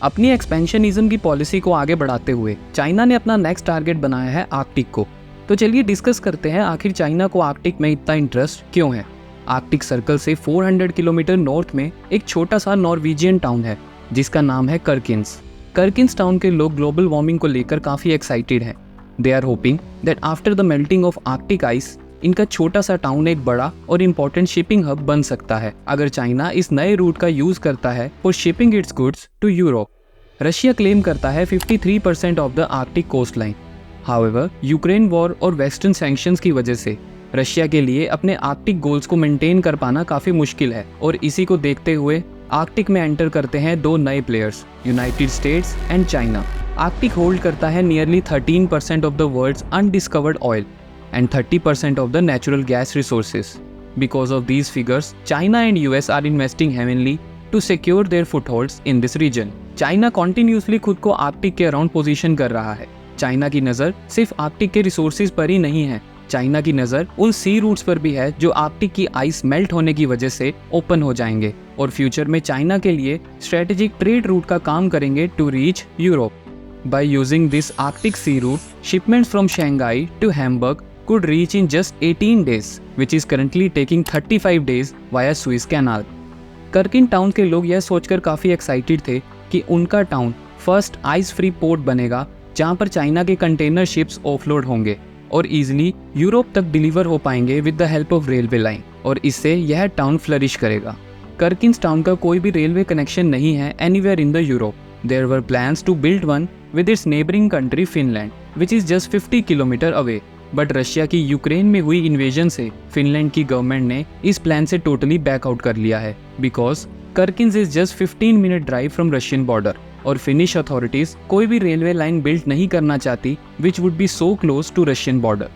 अपनी एक्सपेंशनिज्म की पॉलिसी को आगे बढ़ाते हुए चाइना ने अपना नेक्स्ट टारगेट बनाया है आर्कटिक को। तो चलिए डिस्कस करते हैं आखिर चाइना को आर्कटिक में इतना इंटरेस्ट क्यों है। आर्कटिक सर्कल से 400 किलोमीटर नॉर्थ में एक छोटा सा नॉर्वेजियन टाउन है जिसका नाम है कर्किन्स। कर्किन्स टाउन के लोग ग्लोबल वार्मिंग को लेकर काफ़ी एक्साइटेड हैं। They are hoping that after the melting of Arctic ice इनका छोटा सा टाउन एक बड़ा और इम्पोर्टेंट शिपिंग हब बन सकता है अगर चाइना इस नए रूट का यूज करता है for shipping its goods to Europe. Russia claim करता है 53% of the Arctic coast line. However Ukraine war और वेस्टर्न सैंक्शंस की वजह से रशिया के लिए अपने आर्कटिक गोल्स को मेंटेन कर पाना काफ़ी मुश्किल है और इसी को देखते हुए आर्कटिक में एंटर करते हैं दो नए players, United States and China. Arctic hold करता है nearly 13% of the world's undiscovered oil and 30% of the natural gas resources. Because of these figures, China and US are investing heavily to secure their footholds in this region. China continuously खुद को Arctic के around position कर रहा है। China की नज़र सिर्फ Arctic के रिसोर्सेज पर ही नहीं है, चाइना की नज़र उन सी रूट्स पर भी है जो आर्कटिक की आइस मेल्ट होने की वजह से ओपन हो जाएंगे और फ्यूचर में चाइना के लिए स्ट्रेटेजिक ट्रेड रूट का काम करेंगे to reach Europe. By using this Arctic sea route, shipments from Shanghai to Hamburg could reach in just 18 days, which is currently taking 35 days via Suez Canal. Kirkenes town के लोग यह सोचकर काफ़ी excited थे कि उनका town first ice free port बनेगा जहां पर चाइना के कंटेनर शिप्स ऑफलोड होंगे और इजीली यूरोप तक डिलीवर हो पाएंगे with the help of railway line और इससे यह टाउन फ्लरिश करेगा। कर्किन्स टाउन का कोई भी रेलवे कनेक्शन नहीं है anywhere in the Europe. There were plans to build one with its neighboring country Finland, which is just 50 kilometre away. But Russia की यूक्रेन में हुई इन्वेजन से फिनलैंड की गवर्नमेंट ने इस प्लान से टोटली बैकआउट कर लिया है because Kirkenes is just 15 minute drive from Russian border और फिनिश अथॉरिटीज कोई भी रेलवे लाइन बिल्ड नहीं करना चाहती which would be so close to Russian border.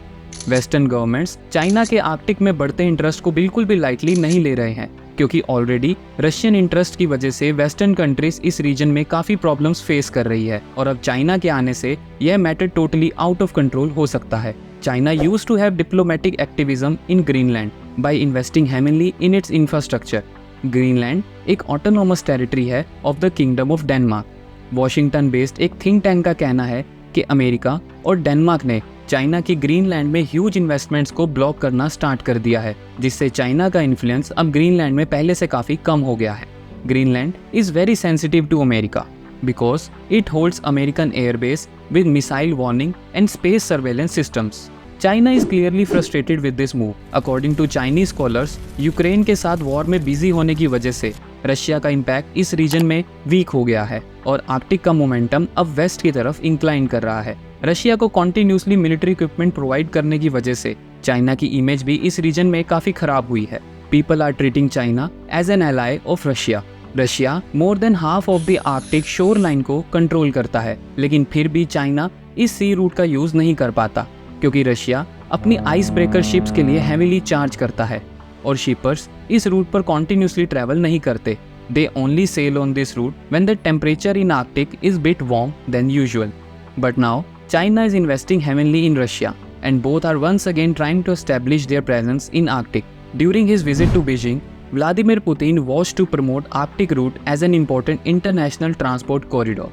Western governments China के आर्कटिक में बढ़ते इंटरेस्ट को बिल्कुल भी लाइटली नहीं ले रहे हैं क्योंकि ऑलरेडी रशियन इंटरेस्ट की वजह से वेस्टर्न कंट्रीज इस रीजन में काफ़ी प्रॉब्लम्स फेस कर रही है और अब चाइना के आने से यह matter totally out of control हो सकता है। China used to have diplomatic activism in Greenland by investing heavily in its infrastructure. Greenland एक ऑटोनोमस टेरिटरी है of the kingdom of Denmark. Washington based एक थिंक टैंक का कहना है कि अमेरिका और डेनमार्क ने चाइना की ग्रीनलैंड में ह्यूज इन्वेस्टमेंट्स को ब्लॉक करना स्टार्ट कर दिया है जिससे चाइना का इन्फ्लुएंस अब ग्रीनलैंड में पहले से काफ़ी कम हो गया है। Greenland is very sensitive to America because it holds American airbase with missile warning and space surveillance systems. China is clearly frustrated with this move. According to Chinese scholars, Ukraine के साथ war में busy होने की वजह से Russia का impact इस reason में वीक हो गया है और आर्कटिक का मोमेंटम अब वेस्ट की तरफ इंक्लाइन कर रहा है। रशिया को कॉन्टिन्यूसली मिलिट्री इक्विपमेंट प्रोवाइड करने की वजह से चाइना की इमेज भी इस रीजन में काफ़ी खराब हुई है। People are treating China as an ally of Russia. Russia more than half of the Arctic shore line को कंट्रोल करता है लेकिन फिर भी चाइना इस सी रूट का यूज़ नहीं कर पाता क्योंकि रशिया अपनी आइस ब्रेकर शिप्स के लिए हेविली चार्ज करता है और शिपर्स इस रूट पर कॉन्टिन्यूसली ट्रैवल नहीं करते। They only sail on this route when the temperature in Arctic is bit warm than usual. But now China is investing heavily in Russia and both are once again trying to establish their presence in Arctic. During his visit to Beijing, Vladimir Putin was to promote Arctic route as an important international transport corridor.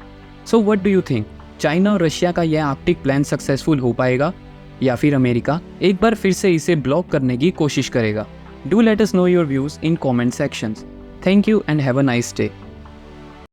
So what do you think? China और Russia का यह Arctic plan successful हो पाएगा या फिर America एक बार फिर से इसे ब्लॉक करने की कोशिश करेगा? Do let us know your views in comment sections. Thank you and have a nice day.